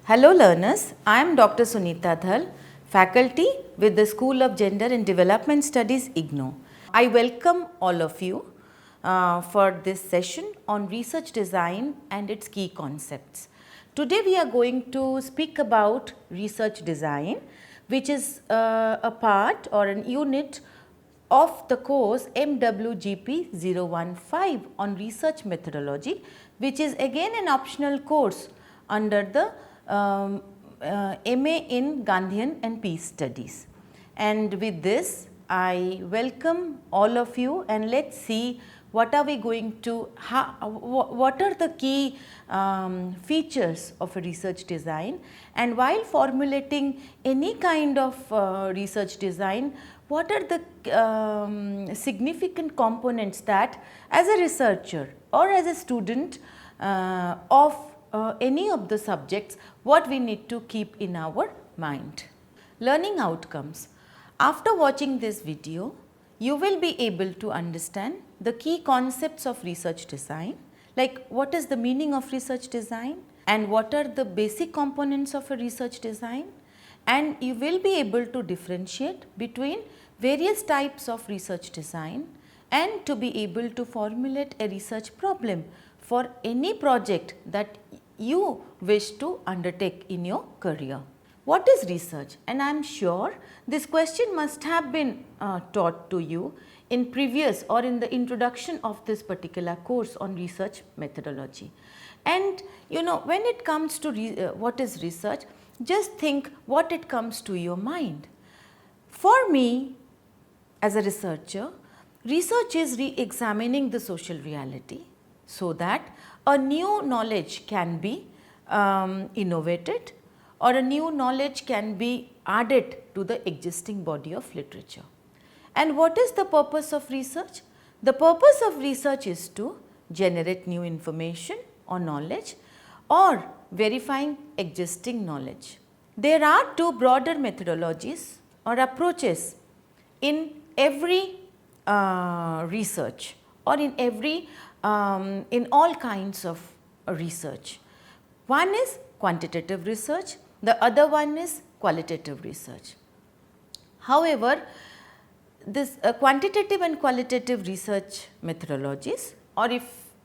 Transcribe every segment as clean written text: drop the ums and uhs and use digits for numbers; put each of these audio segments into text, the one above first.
Hello learners, I am Dr. Sunita Dhal, faculty with the School of Gender and Development Studies IGNOU. I welcome all of you for this session on research design and its key concepts. Today we are going to speak about research design, which is a part or an unit of the course MWGP 015 on research methodology, which is again an optional course under the MA in Gandhian and Peace Studies. And with this, I welcome all of you, and let's see what are we going to, what are the key features of a research design, and while formulating any kind of research design, what are the significant components that as a researcher or as a student of any of the subjects, what we need to keep in our mind. Learning outcomes. After watching this video, you will be able to understand the key concepts of research design, like what is the meaning of research design and what are the basic components of a research design, and you will be able to differentiate between various types of research design and to be able to formulate a research problem for any project that you wish to undertake in your career. What is research? And I am sure this question must have been taught to you in previous or in the introduction of this particular course on research methodology. And you know, when it comes to what is research, just think what it comes to your mind. For me, as a researcher, research is re-examining the social reality so that a new knowledge can be innovated or a new knowledge can be added to the existing body of literature. And what is the purpose of research? The purpose of research is to generate new information or knowledge or verifying existing knowledge. There are two broader methodologies or approaches in every research or in every in all kinds of research. One is quantitative research, the other one is qualitative research. However, this quantitative and qualitative research methodologies, or if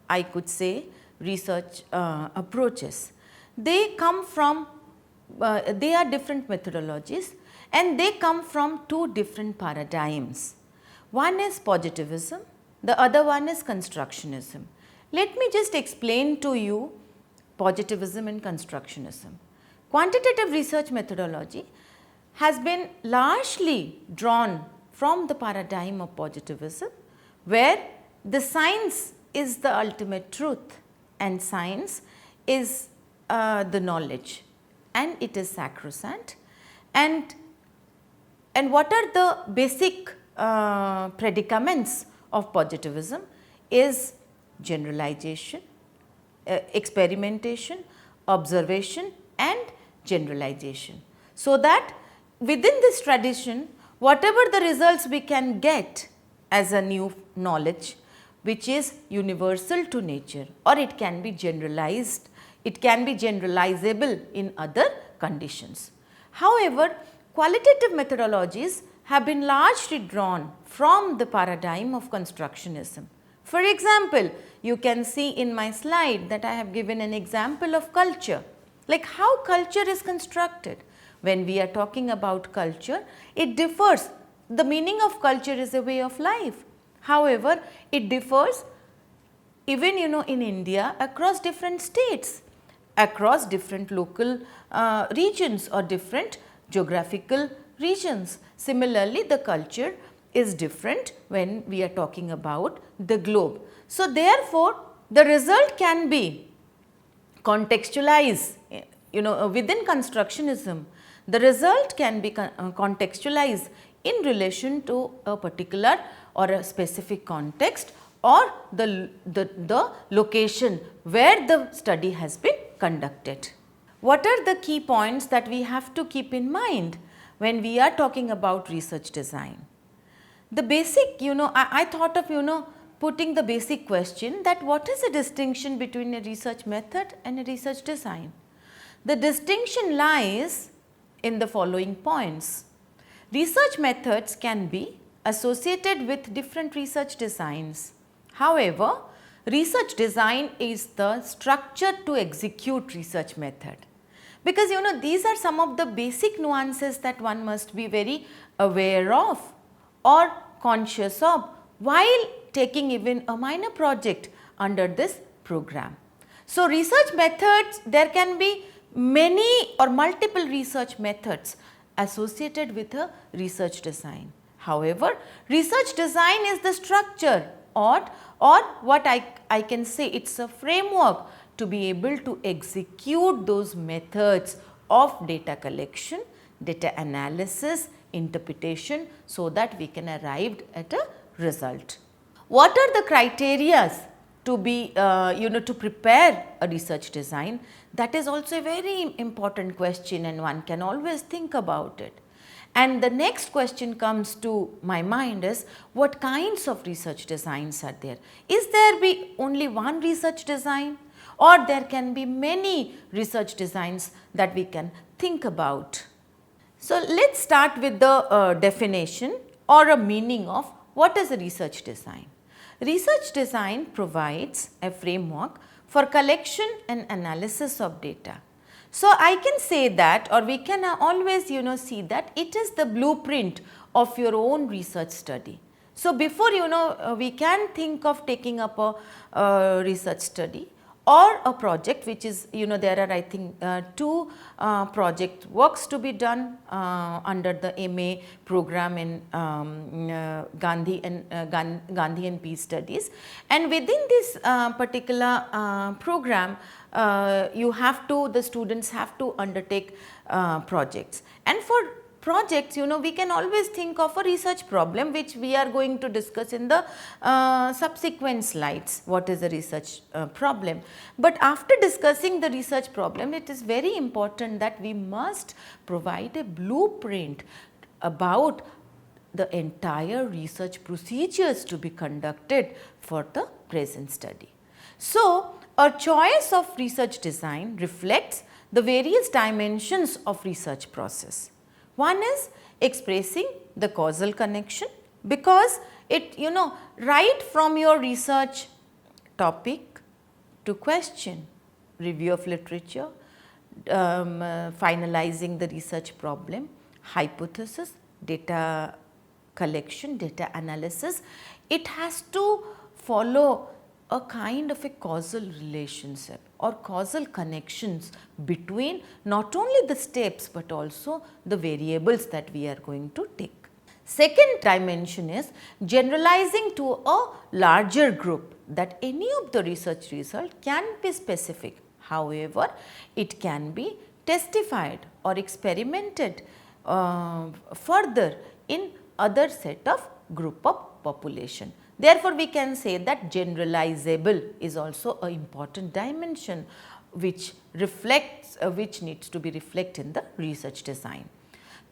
I could say research approaches, they come from, they are different methodologies and they come from two different paradigms. One is positivism, the other one is constructionism. Let me just explain to you positivism and constructionism. Quantitative research methodology has been largely drawn from the paradigm of positivism, where the science is the ultimate truth and science is the knowledge and it is sacrosanct. And what are the basic predicaments of positivism is generalization, experimentation, observation and generalization. So that within this tradition, whatever the results we can get as a new knowledge which is universal to nature, or it can be generalized, it can be generalizable in other conditions. However, qualitative methodologies have been largely drawn from the paradigm of constructionism. For example, you can see in my slide that I have given an example of culture, like how culture is constructed. When we are talking about culture, it differs. The meaning of culture is a way of life. However, it differs even in India across different states, across different local regions or different geographical regions. Similarly, the culture is different when we are talking about the globe. So, therefore, the result can be contextualized, within constructionism, the result can be contextualized in relation to a particular or a specific context or the location where the study has been conducted. What are the key points that we have to keep in mind when we are talking about research design? The basic, I thought of, putting the basic question that what is the distinction between a research method and a research design? The distinction lies in the following points. Research methods can be associated with different research designs. However, research design is the structure to execute research method. Because these are some of the basic nuances that one must be very aware of or conscious of while taking even a minor project under this program. So, research methods, there can be many or multiple research methods associated with a research design. However, research design is the structure or what I can say, it is a framework to be able to execute those methods of data collection, data analysis, interpretation, so that we can arrive at a result. What are the criteria to be to prepare a research design? That is also a very important question, and one can always think about it. And the next question comes to my mind is, what kinds of research designs are there? Is there be only one research design, or there can be many research designs that we can think about? So, let us start with the definition or a meaning of what is a research design. Research design provides a framework for collection and analysis of data. So, I can say that, or we can always see that it is the blueprint of your own research study. So, before we can think of taking up a research study or a project, which is there are I think two project works to be done under the MA program in Gandhi and Peace Studies, and within this particular program the students have to undertake projects, and for projects we can always think of a research problem, which we are going to discuss in the subsequent slides, what is a research problem. But after discussing the research problem, it is very important that we must provide a blueprint about the entire research procedures to be conducted for the present study. So, a choice of research design reflects the various dimensions of research process. One is expressing the causal connection, because it right from your research topic to question, review of literature, finalizing the research problem, hypothesis, data collection, data analysis, it has to follow a kind of a causal relationship or causal connections between not only the steps, but also the variables that we are going to take. Second dimension is generalizing to a larger group, that any of the research result can be specific. However, it can be testified or experimented further in other set of group of population. Therefore, we can say that generalizable is also an important dimension which reflects, which needs to be reflected in the research design.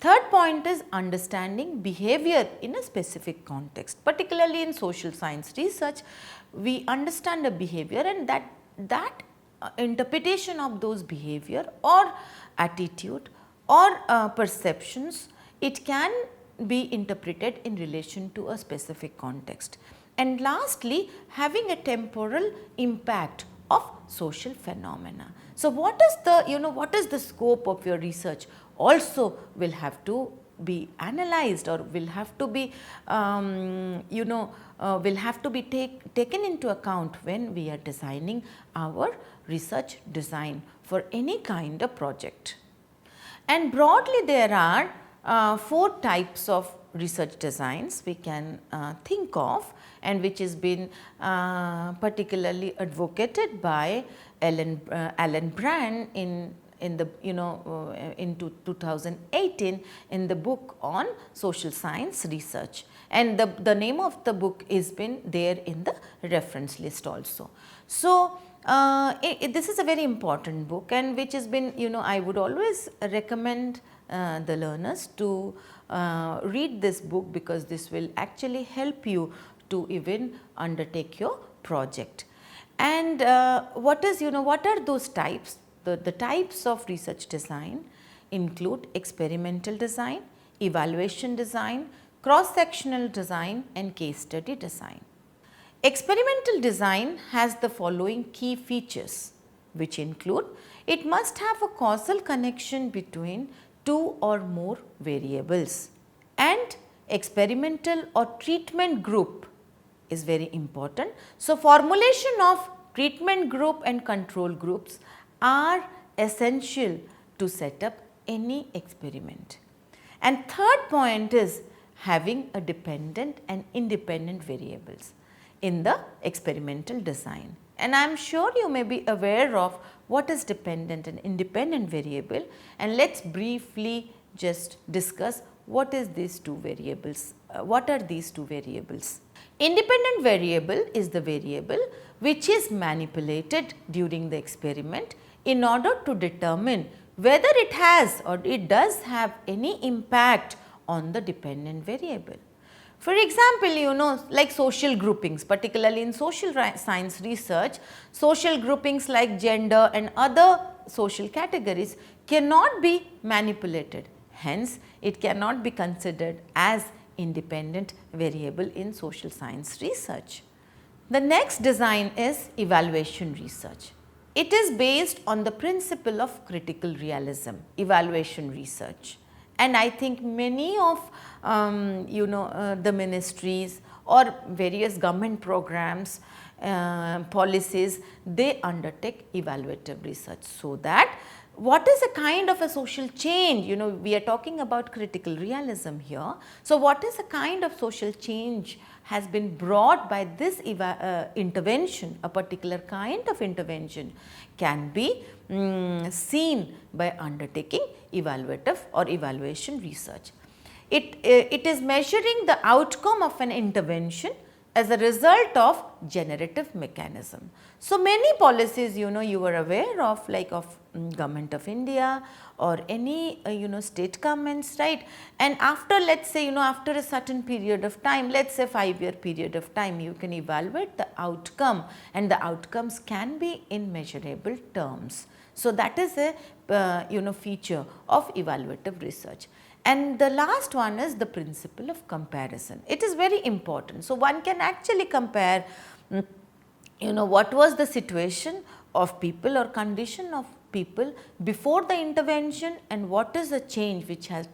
Third point is understanding behavior in a specific context, particularly in social science research. We understand a behavior, and that interpretation of those behavior or attitude or perceptions, it can be interpreted in relation to a specific context. And lastly, having a temporal impact of social phenomena. So, what is the what is the scope of your research also will have to be analyzed, or will have to be will have to be taken into account when we are designing our research design for any kind of project. And broadly, there are 4 types of research designs we can think of, and which has been particularly advocated by Alan Brand in the in 2018 in the book on social science research, and the name of the book is been there in the reference list also. So, this is a very important book, and which has been I would always recommend the learners to read this book, because this will actually help you to even undertake your project. And what are those types? the types of research design include experimental design, evaluation design, cross-sectional design and case study design. Experimental design has the following key features, which include: it must have a causal connection between two or more variables, and experimental or treatment group is very important. So, formulation of treatment group and control groups are essential to set up any experiment. And third point is having a dependent and independent variables in the experimental design. And I am sure you may be aware of what is dependent and independent variable, and let us briefly just discuss what is these two variables, what are these two variables. Independent variable is the variable which is manipulated during the experiment in order to determine whether it has or it does have any impact on the dependent variable. For example, like social groupings, particularly in social science research, social groupings like gender and other social categories cannot be manipulated. Hence, it cannot be considered as independent variable in social science research. The next design is evaluation research. It is based on the principle of critical realism, evaluation research. And I think many of the ministries or various government programs, policies, they undertake evaluative research, so that what is a kind of a social change, we are talking about critical realism here. So, what is a kind of social change has been brought by this intervention, a particular kind of intervention can be seen by undertaking evaluative or evaluation research. It is measuring the outcome of an intervention as a result of generative mechanism. So, many policies you are aware of, like of Government of India or any state governments, right, and after, let us say, after a certain period of time, let us say 5-year period of time, you can evaluate the outcome, and the outcomes can be in measurable terms. So, that is a feature of evaluative research. And the last one is the principle of comparison. It is very important. So, one can actually compare what was the situation of people or condition of people before the intervention, and what is the change which has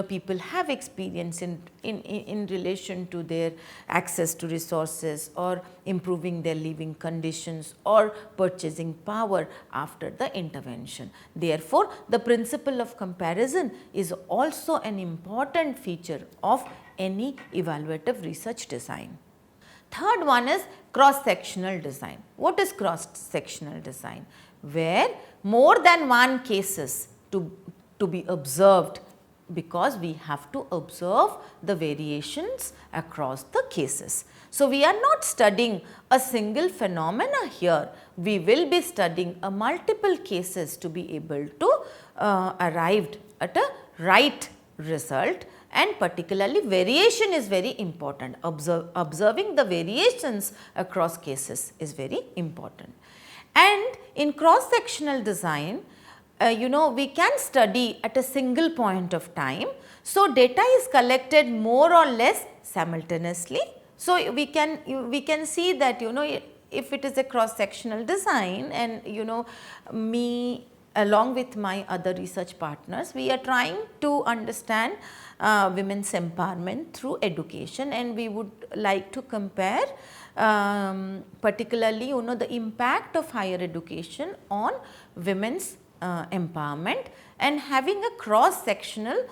people have experienced in relation to their access to resources or improving their living conditions or purchasing power after the intervention. Therefore, the principle of comparison is also an important feature of any evaluative research design. Third one is cross-sectional design. What is cross-sectional design? Where more than one cases to be observed, because we have to observe the variations across the cases. So, we are not studying a single phenomena here, we will be studying a multiple cases to be able to arrive at a right result, and particularly variation is very important. Observing the variations across cases is very important. And in cross-sectional design, we can study at a single point of time. So, data is collected more or less simultaneously. So, we can see that if it is a cross-sectional design, and me along with my other research partners, we are trying to understand women's empowerment through education, and we would like to compare particularly the impact of higher education on women's empowerment, and having a cross-sectional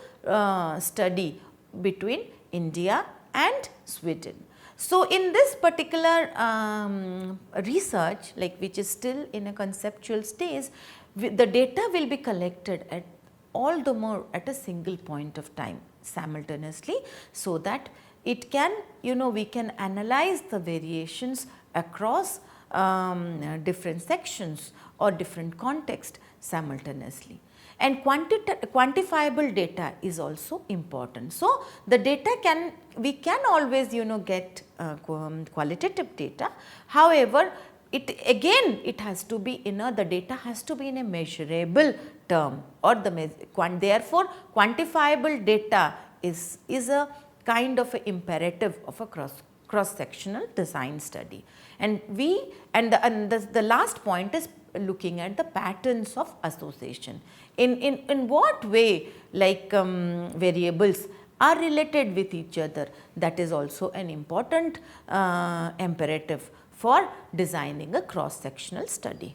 study between India and Sweden. So, in this particular research, like which is still in a conceptual stage, the data will be collected at all the more at a single point of time simultaneously, so that it can we can analyze the variations across different sections or different context simultaneously. And quantifiable data is also important. So, the data we can always get qualitative data. However, it has to be the data has to be in a measurable term, or therefore quantifiable data is a kind of a imperative of a cross sectional design study. And the last point is looking at the patterns of association. In what way, like variables are related with each other, that is also an important imperative for designing a cross sectional study.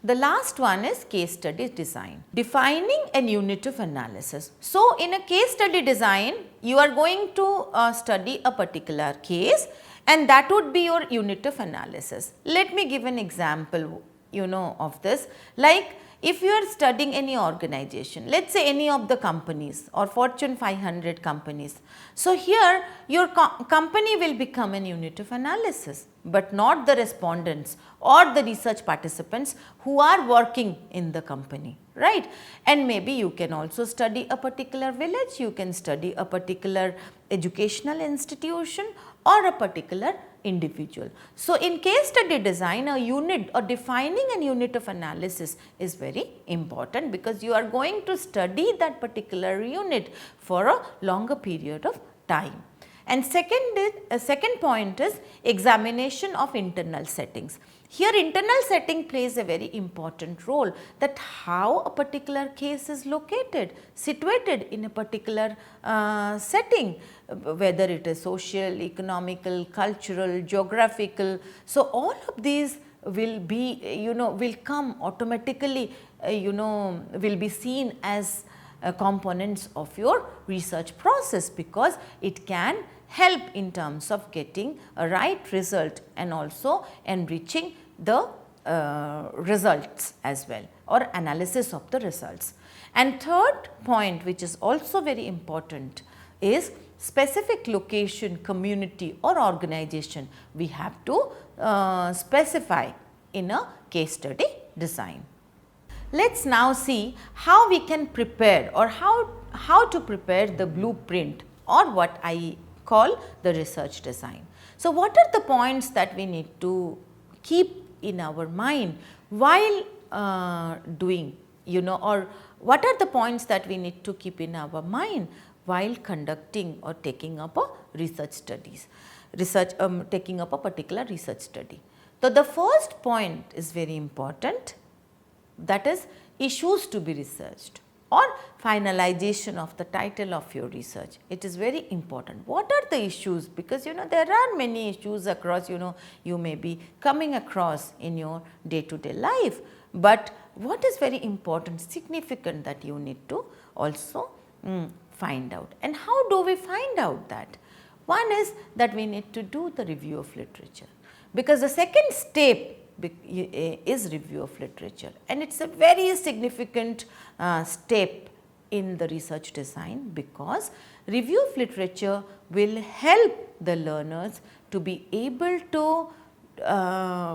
The last one is case study design, defining an unit of analysis. So, in a case study design, you are going to study a particular case, and that would be your unit of analysis. Let me give an example of this. Like, if you are studying any organization, let us say any of the companies or Fortune 500 companies. So, here your company will become an unit of analysis, but not the respondents or the research participants who are working in the company, right. And maybe you can also study a particular village, you can study a particular educational institution or a particular individual. So, in case study design, a unit or defining a unit of analysis is very important, because you are going to study that particular unit for a longer period of time. And second point is examination of internal settings. Here internal setting plays a very important role, that how a particular case is located, situated in a particular setting, whether it is social, economical, cultural, geographical. So, all of these will be will come automatically will be seen as components of your research process, because it can help in terms of getting a right result and also enriching the results as well, or analysis of the results. And third point, which is also very important, is specific location, community or organization we have to specify in a case study design. Let us now see how we can prepare, or how to prepare the blueprint, or what I call the research design. So, what are the points that we need to keep in our mind while doing, or what are the points that we need to keep in our mind while conducting or taking up a taking up a particular research study. So, the first point is very important, that is issues to be researched, or finalization of the title of your research. It is very important. What are the issues? Because there are many issues across, you may be coming across in your day to day life, but what is very important, significant, that you need to also find out. And how do we find out that? One is that we need to do the review of literature, because the second step is review of literature, and it is a very significant step in the research design, because review of literature will help the learners to be able to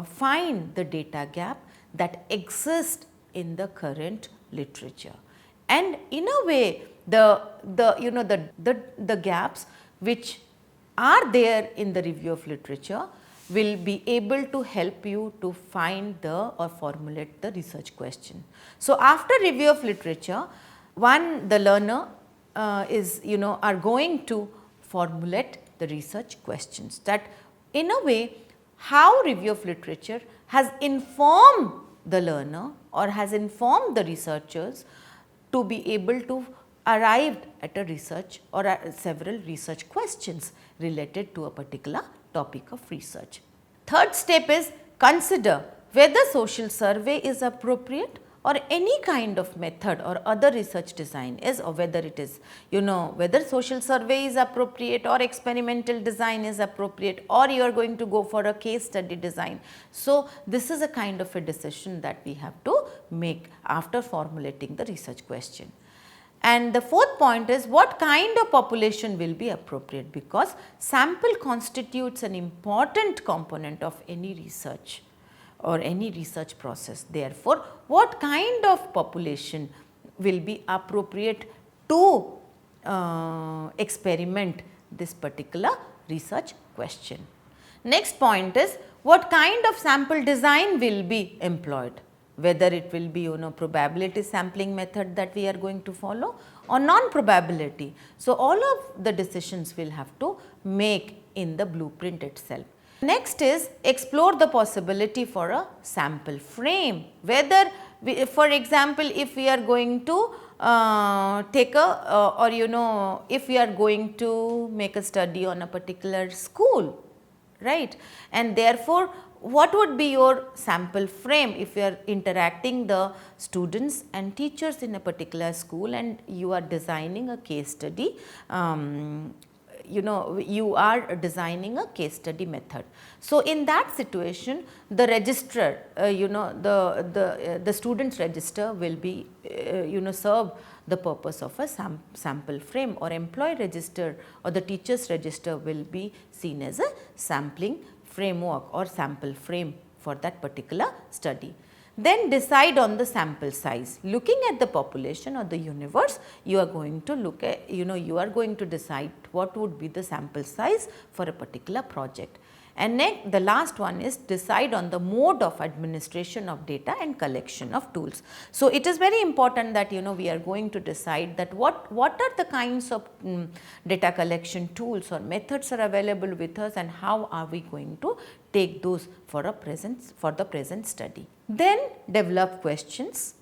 find the data gap that exists in the current literature, and in a way the gaps which are there in the review of literature will be able to help you to find or formulate the research question. So, after review of literature, the learner are going to formulate the research questions, that in a way how review of literature has informed the learner or has informed the researchers to be able to arrive at a research or several research questions related to a particular topic of research. Third step is consider whether social survey is appropriate, or any kind of method or other research design is, or whether it is whether social survey is appropriate or experimental design is appropriate, or you are going to go for a case study design. So, this is a kind of a decision that we have to make after formulating the research question. And the fourth point is what kind of population will be appropriate, because sample constitutes an important component of any research or any research process. Therefore, what kind of population will be appropriate to experiment this particular research question. Next point is what kind of sample design will be employed, whether it will be probability sampling method that we are going to follow or non-probability. So, all of the decisions will have to make in the blueprint itself. Next is explore the possibility for a sample frame, whether for example, if we are going to take a or if we are going to make a study on a particular school, right, and therefore, what would be your sample frame if you are interacting the students and teachers in a particular school and you are designing a case study, you are designing a case study method. So, in that situation the registrar, the students register will be serve the purpose of a sample frame, or employee register or the teachers register will be seen as a sampling framework or sample frame for that particular study. Then decide on the sample size. Looking at the population or the universe, you are going to look at, you are going to decide what would be the sample size for a particular project. And next, the last one is decide on the mode of administration of data and collection of tools. So, it is very important that we are going to decide that what are the kinds of data collection tools or methods are available with us, and how are we going to take those for the present study. Then develop questions,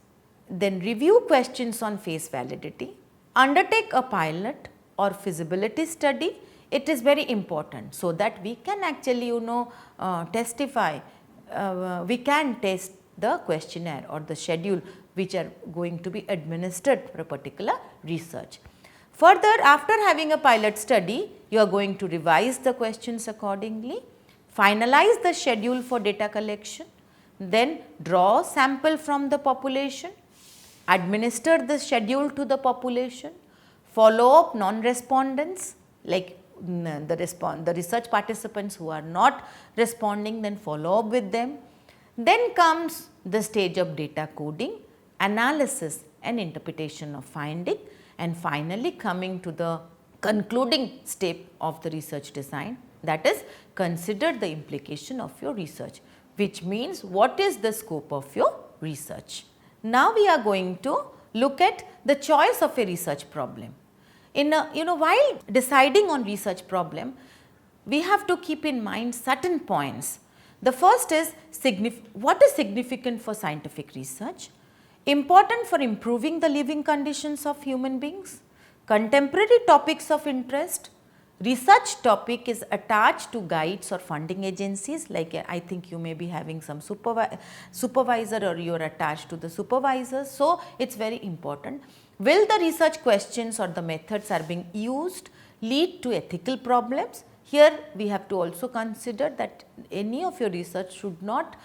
then review questions on face validity, undertake a pilot or feasibility study. It is very important, so that we can actually testify, we can test the questionnaire or the schedule which are going to be administered for a particular research. Further, after having a pilot study, you are going to revise the questions accordingly, finalize the schedule for data collection, then draw sample from the population, administer the schedule to the population, follow up non-respondents, like the research participants who are not responding, then follow up with them. Then comes the stage of data coding, analysis and interpretation of finding, and finally coming to the concluding step of the research design, that is consider the implication of your research, which means what is the scope of your research. Now, we are going to look at the choice of a research problem. While deciding on research problem, we have to keep in mind certain points. The first is what is significant for scientific research, important for improving the living conditions of human beings, contemporary topics of interest, research topic is attached to guides or funding agencies, like I think you may be having some supervisor or you are attached to the supervisor. So, it is very important. Will the research questions or the methods are being used lead to ethical problems? Here we have to also consider that any of your research should not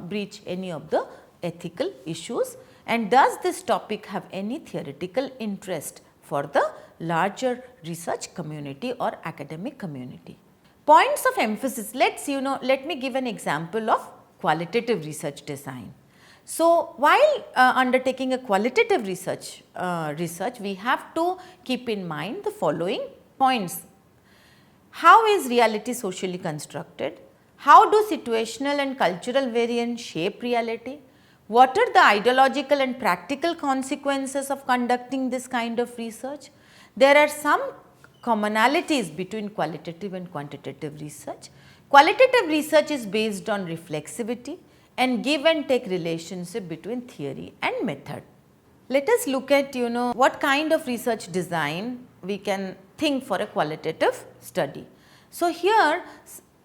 breach any of the ethical issues, and does this topic have any theoretical interest for the larger research community or academic community. Points of emphasis, let me give an example of qualitative research design. So, while undertaking a qualitative research, we have to keep in mind the following points. How is reality socially constructed? How do situational and cultural variants shape reality? What are the ideological and practical consequences of conducting this kind of research? There are some commonalities between qualitative and quantitative research. Qualitative research is based on reflexivity and give and take relationship between theory and method. Let us look at what kind of research design we can think for a qualitative study. So, here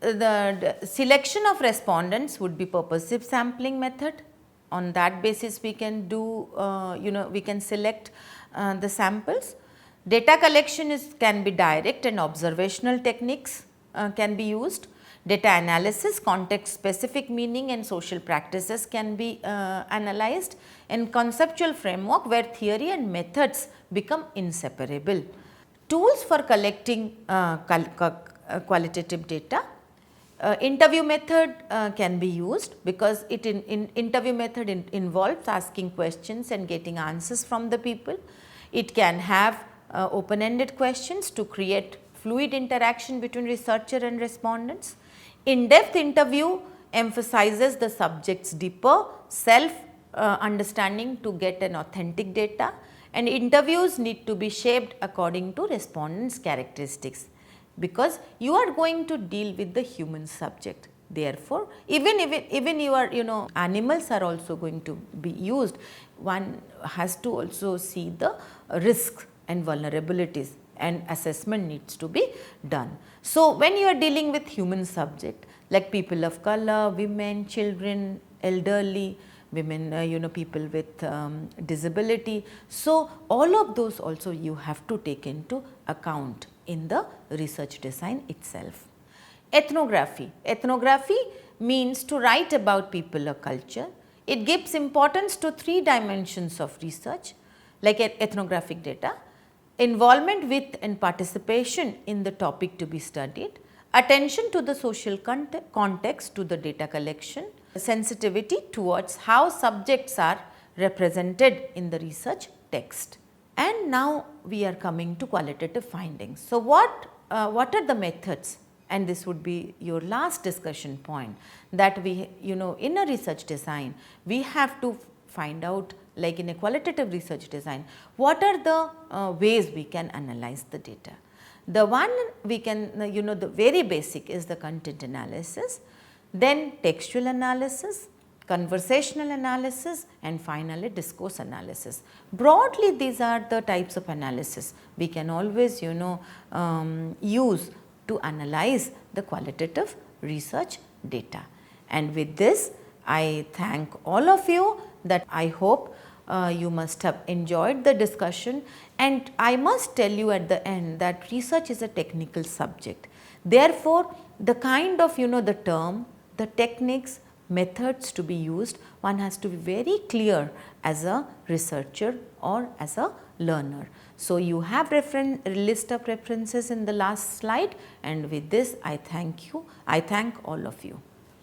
the selection of respondents would be purposive sampling method. On that basis we can do we can select the samples. Data collection can be direct and observational techniques can be used. Data analysis, context specific meaning and social practices can be analyzed, and conceptual framework where theory and methods become inseparable. Tools for collecting qualitative data. Interview method can be used because interview method involves asking questions and getting answers from the people. It can have open-ended questions to create fluid interaction between researcher and respondents. In-depth interview emphasizes the subject's deeper self understanding to get an authentic data, and interviews need to be shaped according to respondents' characteristics, because you are going to deal with the human subject. Therefore, even your animals are also going to be used. One has to also see the risks and vulnerabilities, and assessment needs to be done. So, when you are dealing with human subject like people of color, women, children, elderly, women, people with disability. So, all of those also you have to take into account in the research design itself. Ethnography. Ethnography means to write about people or culture. It gives importance to 3 dimensions of research like ethnographic data: involvement with and participation in the topic to be studied, attention to the social context to the data collection, sensitivity towards how subjects are represented in the research text. And now we are coming to qualitative findings. So, what are the methods? And this would be your last discussion point, that we in a research design we have to find out, like in a qualitative research design, what are the ways we can analyze the data. The one we can the very basic is the content analysis, then textual analysis, conversational analysis, and finally discourse analysis. Broadly, these are the types of analysis we can always use to analyze the qualitative research data. And with this, I thank all of you, that I hope you must have enjoyed the discussion, and I must tell you at the end that research is a technical subject. Therefore, the kind of the term, the techniques, methods to be used, one has to be very clear as a researcher or as a learner. So, you have list of references in the last slide, and with this I thank you. I thank all of you.